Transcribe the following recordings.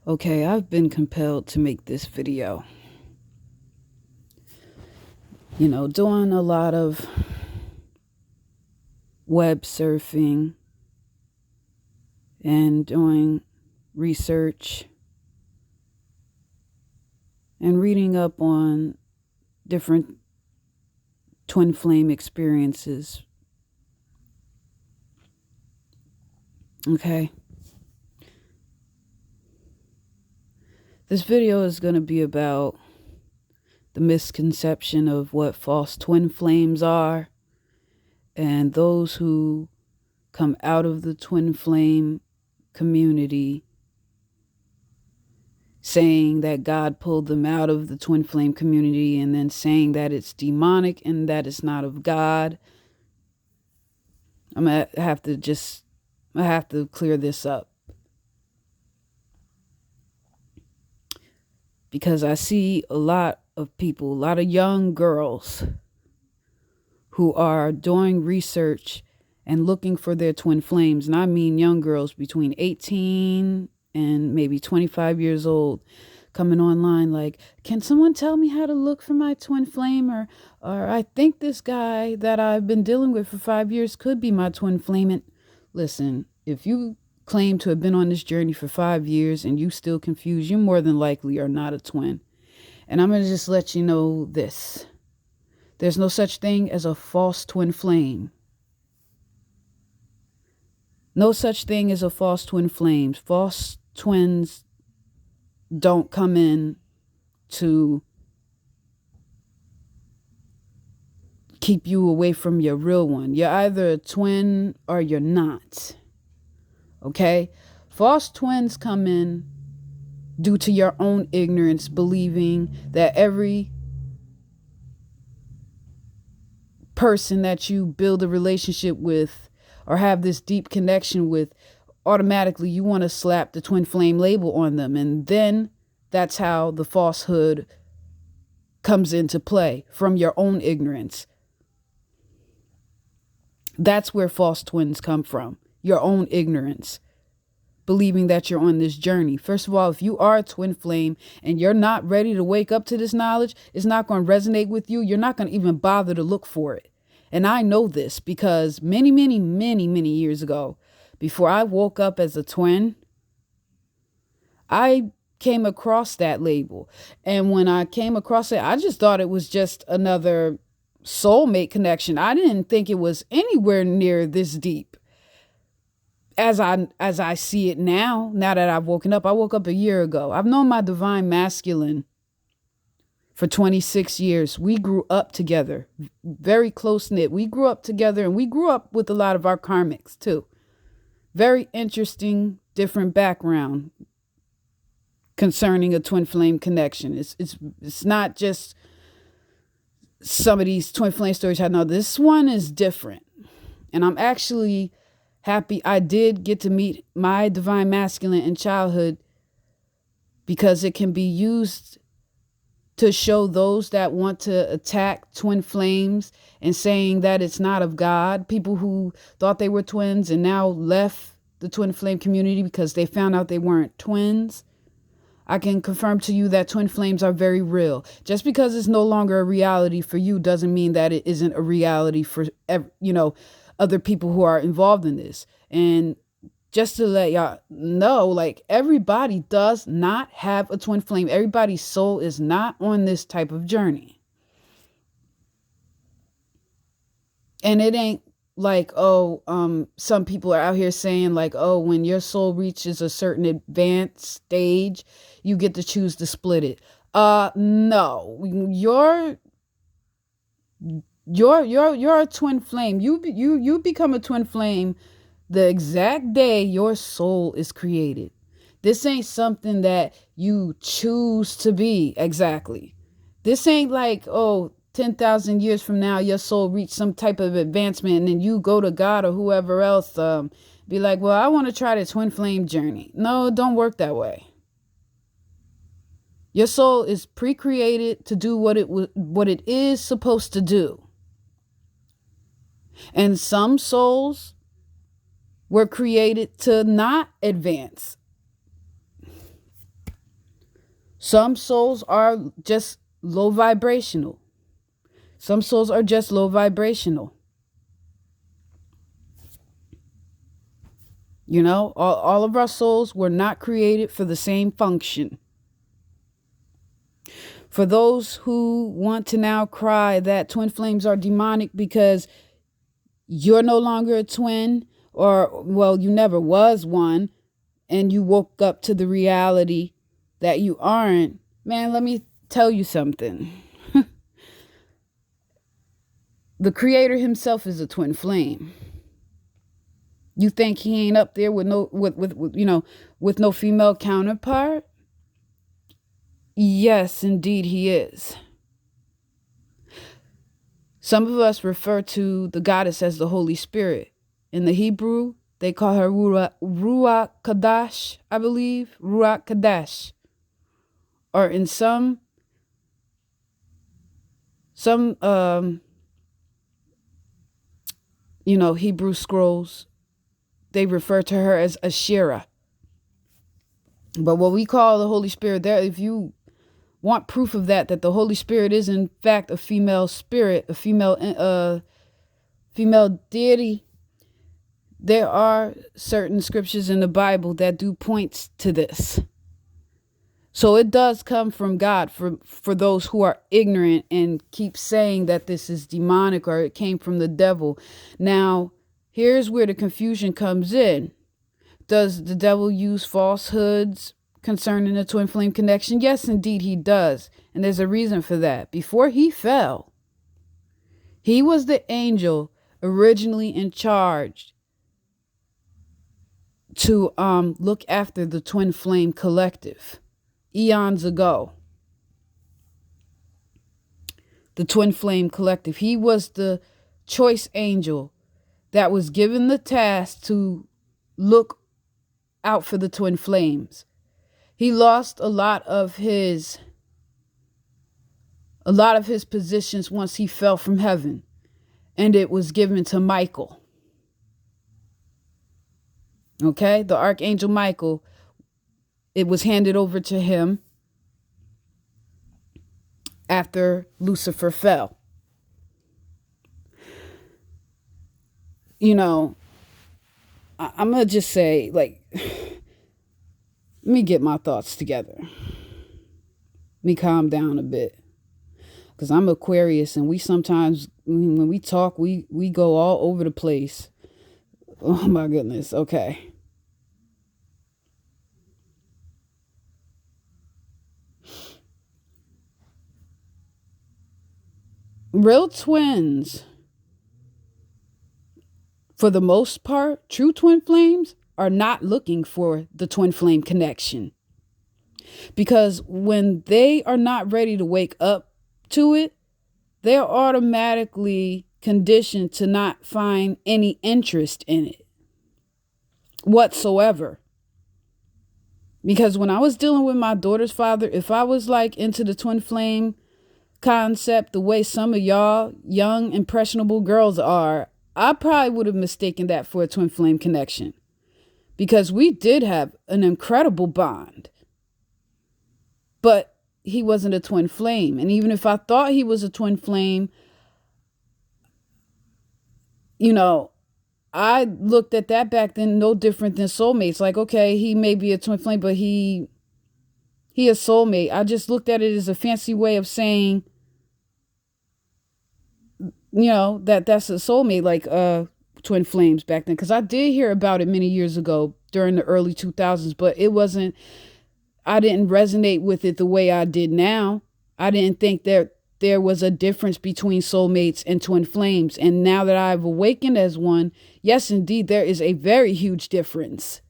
Okay, I've been compelled to make this video. Doing a lot of web surfing and doing research and reading up on different twin flame experiences. Okay. This video is going to be about the misconception of what false twin flames are and those who come out of the twin flame community saying that God pulled them out of the twin flame community and then saying that it's demonic and that it's not of God. I have to clear this up because I see a lot of people, a lot of young girls who are doing research and looking for their twin flames. And I mean young girls between 18 and maybe 25 years old coming online like, can someone tell me how to look for my twin flame? Or I think this guy that I've been dealing with for 5 years could be my twin flame. And listen, if you claim to have been on this journey for 5 years and you still confused, you more than likely are not a twin. And I'm going to just let you know this. There's no such thing as a false twin flame. No such thing as a false twin flame. False twins don't come in to keep you away from your real one. You're either a twin or you're not. Okay? False twins come in due to your own ignorance, believing that every person that you build a relationship with or have this deep connection with, automatically you want to slap the twin flame label on them. And then that's how the falsehood comes into play, from your own ignorance. That's where false twins come from, your own ignorance, believing that you're on this journey. First of all, if you are a twin flame and you're not ready to wake up to this knowledge, it's not going to resonate with you. You're not going to even bother to look for it. And I know this because many, many, many, many years ago, before I woke up as a twin, I came across that label. And when I came across it, I just thought it was just another soulmate connection. I didn't think it was anywhere near this deep. As I see it now that I've woken up. I woke up a year ago. I've known my divine masculine for 26 years. We grew up together, very close knit. We grew up together, and we grew up with a lot of our karmics too. Very interesting, different background concerning a twin flame connection. It's not just some of these twin flame stories. I know this one is different, and I'm actually happy I did get to meet my divine masculine in childhood, because it can be used to show those that want to attack twin flames and saying that it's not of God. People who thought they were twins and now left the twin flame community because they found out they weren't twins. I can confirm to you that twin flames are very real. Just because it's no longer a reality for you doesn't mean that it isn't a reality for, other people who are involved in this. And just to let y'all know, like, everybody does not have a twin flame. Everybody's soul is not on this type of journey. And it ain't like, some people are out here saying like, when your soul reaches a certain advanced stage, you get to choose to split it. No, you're a twin flame. You become a twin flame the exact day your soul is created. This ain't something that you choose to be. Exactly. This ain't like, 10,000 years from now, your soul reached some type of advancement and then you go to God or whoever else, be like, well, I want to try the twin flame journey. No, it don't work that way. Your soul is pre-created to do what it is supposed to do. And some souls were created to not advance. Some souls are just low vibrational. Some souls are just low vibrational. You know, all of our souls were not created for the same function. For those who want to now cry that twin flames are demonic because you're no longer a twin, or, well, you never was one, and you woke up to the reality that you aren't, man, let me tell you something. The Creator himself is a twin flame. You think he ain't up there with no with no female counterpart? Yes, indeed he is. Some of us refer to the goddess as the Holy Spirit. In the Hebrew, they call her Ruach Kadash, I believe. Ruach Kadash. Or in some Hebrew scrolls, they refer to her as Asherah. But what we call the Holy Spirit, there, if you want proof of that the Holy Spirit is in fact a female spirit, a female deity, there are certain scriptures in the Bible that do point to this. So it does come from God for those who are ignorant and keep saying that this is demonic or it came from the devil. Now, here's where the confusion comes in. Does the devil use falsehoods concerning the twin flame connection? Yes, indeed he does. And there's a reason for that. Before he fell, he was the angel originally in charge to look after the twin flame collective eons ago. The twin flame collective. He was the choice angel that was given the task to look out for the twin flames. He lost a lot of his positions once he fell from heaven, and it was given to Michael. Okay, the Archangel Michael, it was handed over to him after Lucifer fell. You know, I'm going to just say, like, let me get my thoughts together. Let me calm down a bit. Because I'm Aquarius, and we sometimes, when we talk, we go all over the place. Oh, my goodness. Okay. Real twins, for the most part, true twin flames are not looking for the twin flame connection. Because when they are not ready to wake up to it, they're automatically conditioned to not find any interest in it whatsoever. Because when I was dealing with my daughter's father, if I was like into the twin flame concept the way some of y'all young impressionable girls are, I probably would have mistaken that for a twin flame connection, because we did have an incredible bond, but he wasn't a twin flame. And even if I thought he was a twin flame, you know, I looked at that back then no different than soulmates. Like, okay, he may be a twin flame, but he a soulmate. I just looked at it as a fancy way of saying, you know, that's a soulmate, like twin flames back then. Because I did hear about it many years ago during the early 2000s, but I didn't resonate with it the way I did now. I didn't think that there was a difference between soulmates and twin flames. And now that I've awakened as one, yes, indeed, there is a very huge difference.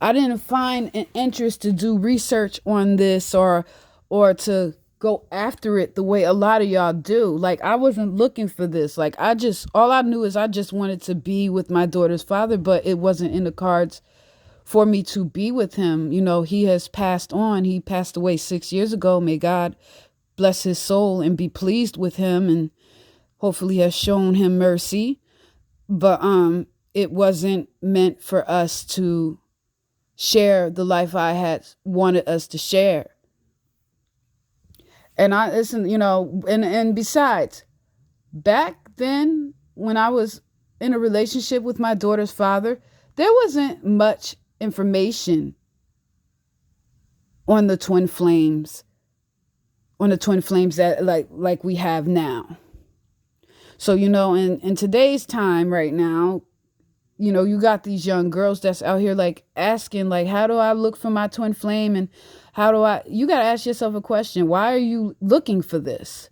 I didn't find an interest to do research on this or to go after it the way a lot of y'all do. Like, I wasn't looking for this. Like, all I knew is I just wanted to be with my daughter's father, but it wasn't in the cards for me to be with him. You know, he has passed on. He passed away 6 years ago. May God bless his soul and be pleased with him, and hopefully has shown him mercy. But it wasn't meant for us to share the life I had wanted us to share. And I listen, and besides, back then when I was in a relationship with my daughter's father, there wasn't much information on the twin flames, that like we have now. So, in today's time right now, you got these young girls that's out here like asking, like, how do I look for my twin flame? And you got to ask yourself a question. Why are you looking for this?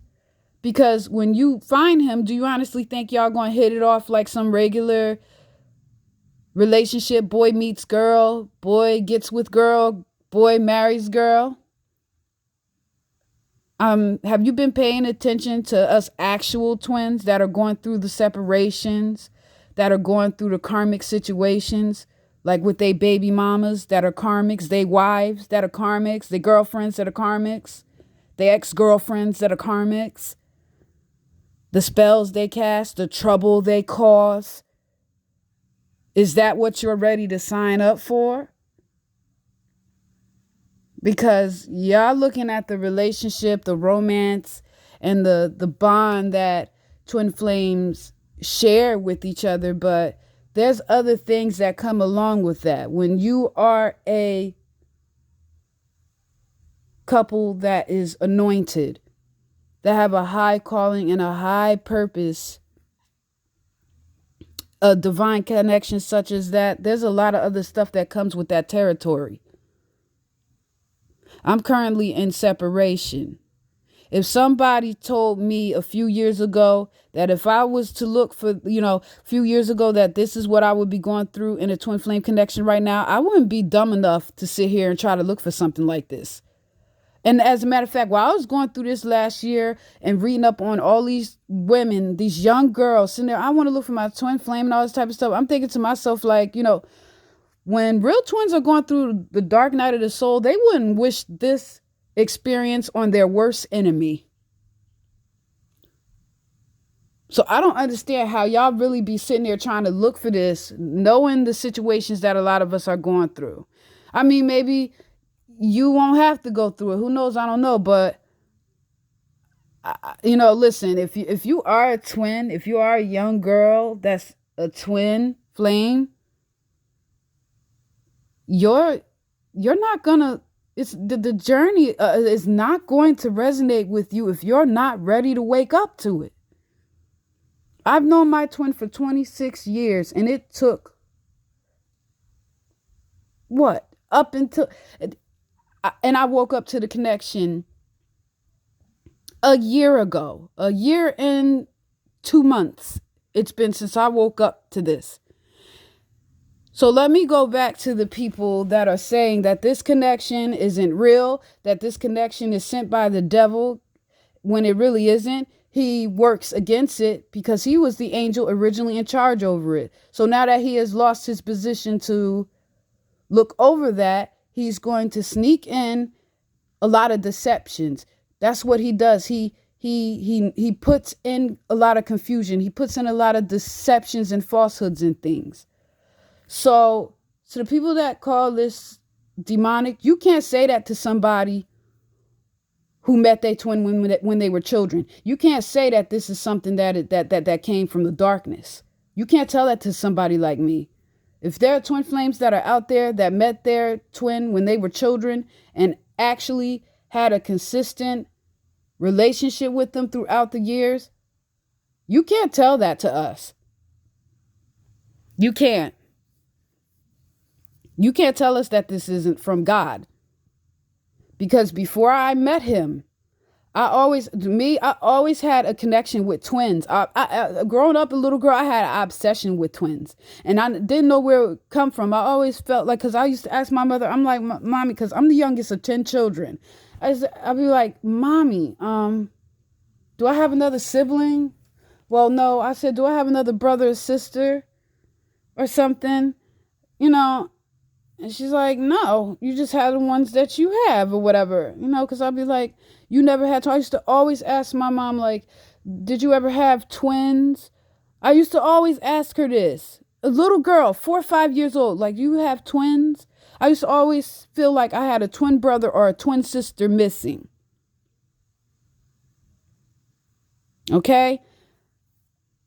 Because when you find him, do you honestly think y'all going to hit it off like some regular relationship? Boy meets girl, boy gets with girl, boy marries girl. Have you been paying attention to us actual twins that are going through the separations, that are going through the karmic situations, like with they baby mamas that are karmics, they wives that are karmics, they girlfriends that are karmics, they ex-girlfriends that are karmics, the spells they cast, the trouble they cause? Is that what you're ready to sign up for? Because y'all looking at the relationship, the romance, and the bond that twin flames share with each other, but there's other things that come along with that. When you are a couple that is anointed, that have a high calling and a high purpose, a divine connection such as that, there's a lot of other stuff that comes with that territory. I'm currently in separation. If somebody told me a few years ago that if I was to look for, a few years ago that this is what I would be going through in a twin flame connection right now, I wouldn't be dumb enough to sit here and try to look for something like this. And as a matter of fact, while I was going through this last year and reading up on all these women, these young girls sitting there, I want to look for my twin flame and all this type of stuff. I'm thinking to myself, like, when real twins are going through the dark night of the soul, they wouldn't wish this experience on their worst enemy. So I don't understand how y'all really be sitting there trying to look for this, knowing the situations that a lot of us are going through. I mean, maybe you won't have to go through it. Who knows? I don't know. But, listen, if you are a twin, if you are a young girl that's a twin flame, you're not gonna, it's the journey is not going to resonate with you if you're not ready to wake up to it. I've known my twin for 26 years, and it took what up until, and I woke up to the connection a year ago, a year and 2 months. It's been since I woke up to this. So let me go back to the people that are saying that this connection isn't real, that this connection is sent by the devil, when it really isn't. He works against it because he was the angel originally in charge over it. So now that he has lost his position to look over that, he's going to sneak in a lot of deceptions. That's what he does. He puts in a lot of confusion. He puts in a lot of deceptions and falsehoods and things. So the people that call this demonic, you can't say that to somebody who met their twin when they were children. You can't say that this is something that came from the darkness. You can't tell that to somebody like me. If there are twin flames that are out there that met their twin when they were children and actually had a consistent relationship with them throughout the years, you can't tell that to us. You can't. You can't tell us that this isn't from God. Because before I met him, I always had a connection with twins. Growing up a little girl, I had an obsession with twins. And I didn't know where it would come from. I always felt like, because I used to ask my mother, I'm like, Mommy, because I'm the youngest of 10 children. I'd be like, Mommy, do I have another sibling? Well, no. I said, do I have another brother or sister or something? And she's like, no, you just have the ones that you have or whatever, because I'll be like, you never had twins. I used to always ask my mom, like, did you ever have twins? I used to always ask her this. a little girl, 4 or 5 years old, like you have twins. I used to always feel like I had a twin brother or a twin sister missing. Okay?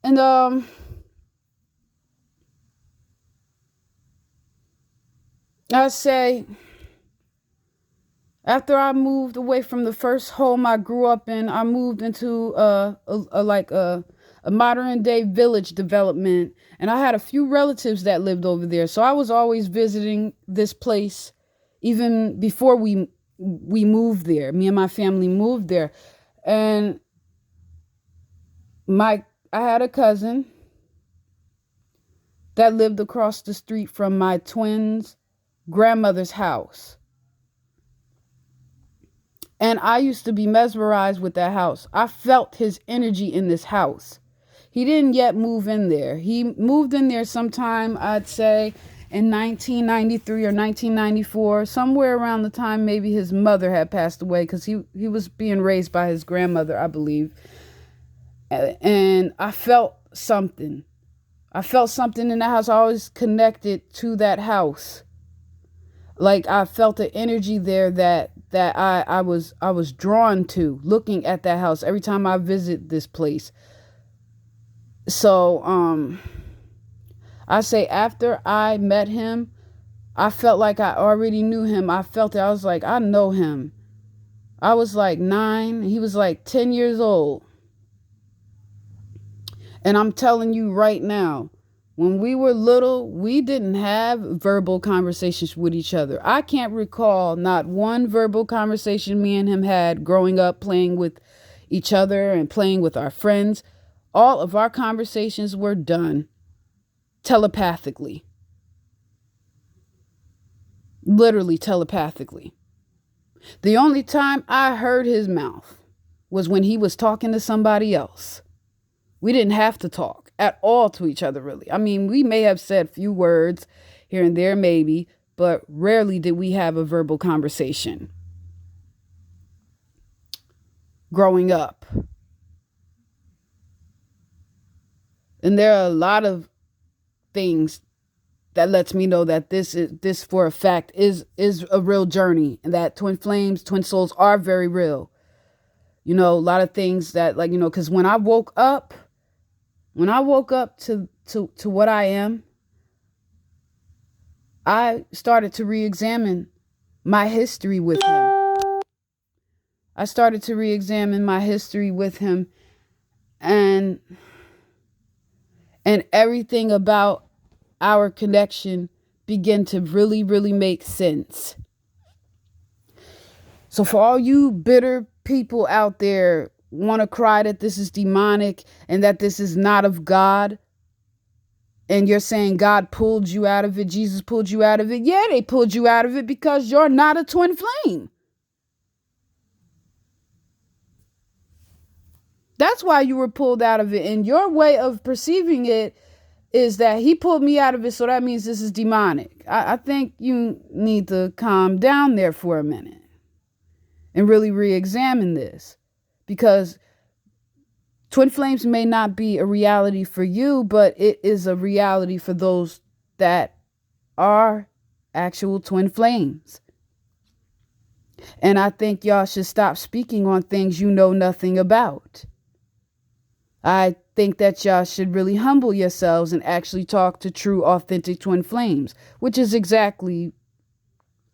And I say after I moved away from the first home I grew up in, I moved into a modern day village development, and I had a few relatives that lived over there. So I was always visiting this place even before we moved there. Me and my family moved there. And my I had a cousin that lived across the street from my twins' grandmother's house. And I used to be mesmerized with that house. I felt his energy in this house. He didn't yet move in there. He moved in there sometime, I'd say, in 1993 or 1994, somewhere around the time maybe his mother had passed away, because he was being raised by his grandmother, I believe. And I felt something. I felt something in the house. I always connected to that house. Like I felt the energy there that I was drawn to looking at that house every time I visit this place. So I say after I met him, I felt like I already knew him. I felt it. I was like, I know him. I was like 9. He was like 10 years old. And I'm telling you right now, when we were little, we didn't have verbal conversations with each other. I can't recall not one verbal conversation me and him had growing up, playing with each other and playing with our friends. All of our conversations were done telepathically. Literally telepathically. The only time I heard his mouth was when he was talking to somebody else. We didn't have to talk at all to each other, really. I mean, we may have said few words here and there, maybe, but rarely did we have a verbal conversation growing up. And there are a lot of things that lets me know that this for a fact is a real journey, and that twin flames, twin souls are very real. You know, a lot of things that, like, you know, because when I woke up to what I am, I started to re-examine my history with him. And everything about our connection began to really, really make sense. So for all you bitter people out there want to cry that this is demonic and that this is not of God, and you're saying God pulled you out of it, Jesus pulled you out of it. Yeah, they pulled you out of it because you're not a twin flame. That's why you were pulled out of it. And your way of perceiving it is that he pulled me out of it, so that means this is demonic. I think you need to calm down there for a minute and really re-examine this, because twin flames may not be a reality for you, but it is a reality for those that are actual twin flames. And I think y'all should stop speaking on things you know nothing about. I think that y'all should really humble yourselves and actually talk to true, authentic twin flames, which is exactly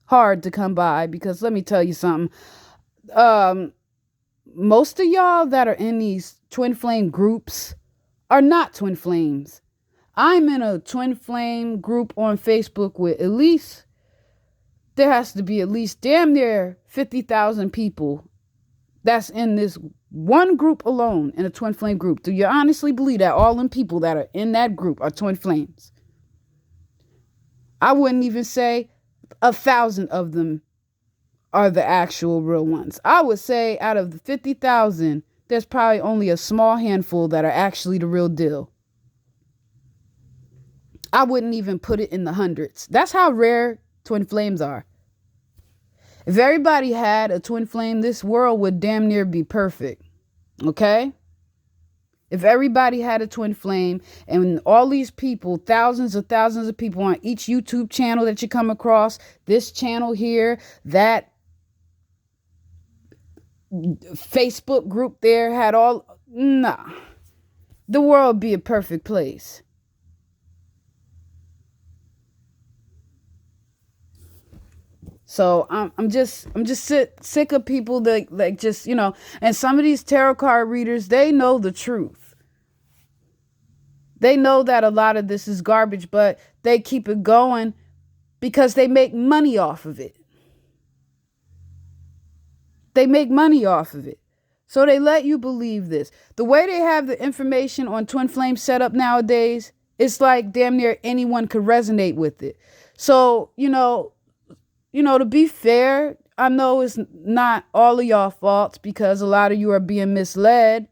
hard to come by, because let me tell you something. Most of y'all that are in these twin flame groups are not twin flames. I'm in a twin flame group on Facebook with there has to be at least damn near 50,000 people that's in this one group alone, in a twin flame group. Do you honestly believe that all them people that are in that group are twin flames? I wouldn't even say 1,000 of them are the actual real ones. I would say out of the 50,000, there's probably only a small handful that are actually the real deal. I wouldn't even put it in the hundreds. That's how rare twin flames are. If everybody had a twin flame, this world would damn near be perfect. Okay? If everybody had a twin flame and all these people, thousands of people on each YouTube channel that you come across, this channel here, that Facebook group there had all, nah, the world would be a perfect place. So I'm just sick of people that like just, and some of these tarot card readers, they know the truth. They know that a lot of this is garbage, but they keep it going because they make money off of it. They make money off of it. So they let you believe this. The way they have the information on twin flame set up nowadays, it's like damn near anyone could resonate with it. So, to be fair, I know it's not all of y'all faults because a lot of you are being misled.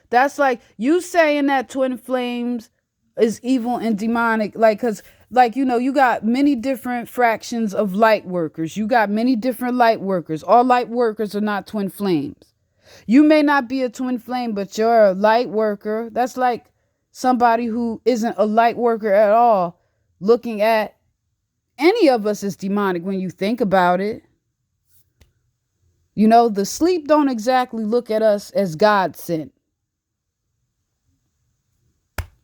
That's like you saying that twin flames is evil and demonic, because you got many different fractions of light workers. You got many different light workers. All light workers are not twin flames. You may not be a twin flame, but you're a light worker. That's like somebody who isn't a light worker at all looking at any of us as demonic when you think about it. The sleep don't exactly look at us as God sent.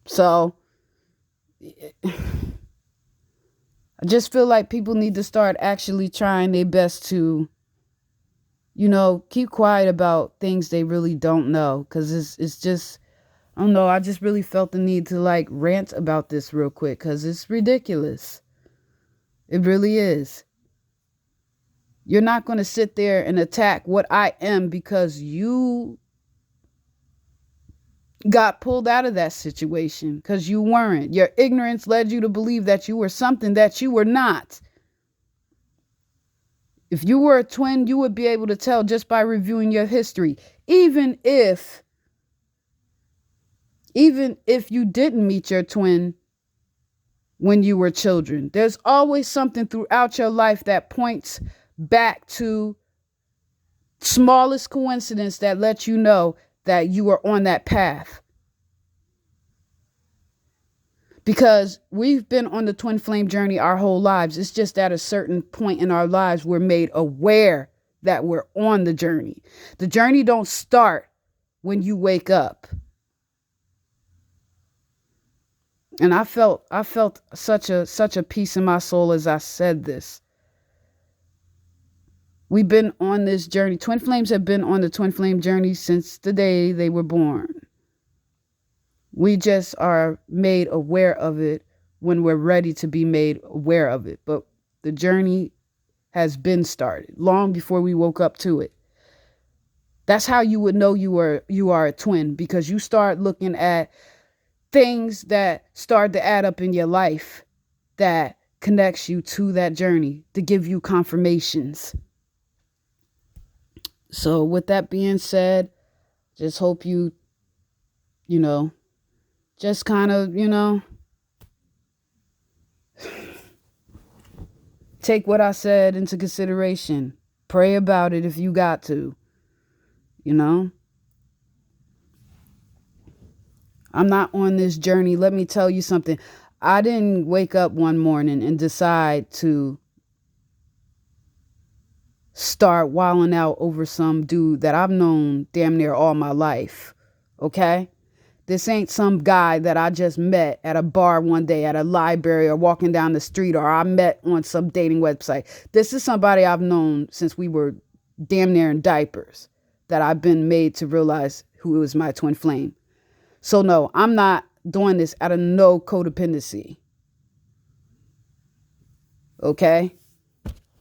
So I just feel like people need to start actually trying their best to, keep quiet about things they really don't know. Because it's just, I don't know, I just really felt the need to rant about this real quick because it's ridiculous. It really is. You're not going to sit there and attack what I am because you got pulled out of that situation because you weren't. Your ignorance led you to believe that you were something that you were not. If you were a twin, you would be able to tell just by reviewing your history. Even if you didn't meet your twin when you were children, there's always something throughout your life that points back to smallest coincidence that lets you know that you are on that path. Because we've been on the twin flame journey our whole lives. It's just at a certain point in our lives we're made aware that we're on the journey. The journey don't start when you wake up. And I felt such a peace in my soul as I said this. We've been on this journey. Twin flames have been on the twin flame journey since the day they were born. We just are made aware of it when we're ready to be made aware of it. But the journey has been started long before we woke up to it. That's how you would know you are a twin, because you start looking at things that start to add up in your life that connects you to that journey, to give you confirmations. So with that being said, just hope you just kind of, take what I said into consideration. Pray about it if you got to, I'm not on this journey. Let me tell you something. I didn't wake up one morning and decide to start wilding out over some dude that I've known damn near all my life. Okay? This ain't some guy that I just met at a bar one day, at a library, or walking down the street, or I met on some dating website. This is somebody I've known since we were damn near in diapers, that I've been made to realize who is my twin flame. So no, I'm not doing this out of no codependency. Okay?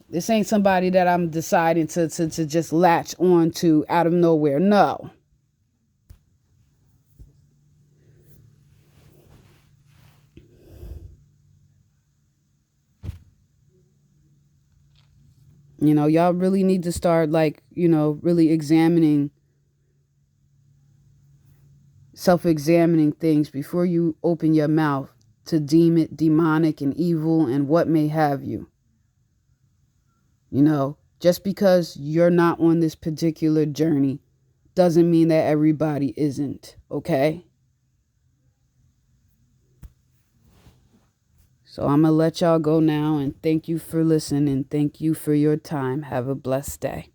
This ain't somebody that I'm deciding to just latch on to out of nowhere. No. Y'all really need to start really self-examining things before you open your mouth to deem it demonic and evil and what may have you. Just because you're not on this particular journey doesn't mean that everybody isn't, okay? So I'm going to let y'all go now, and thank you for listening. Thank you for your time. Have a blessed day.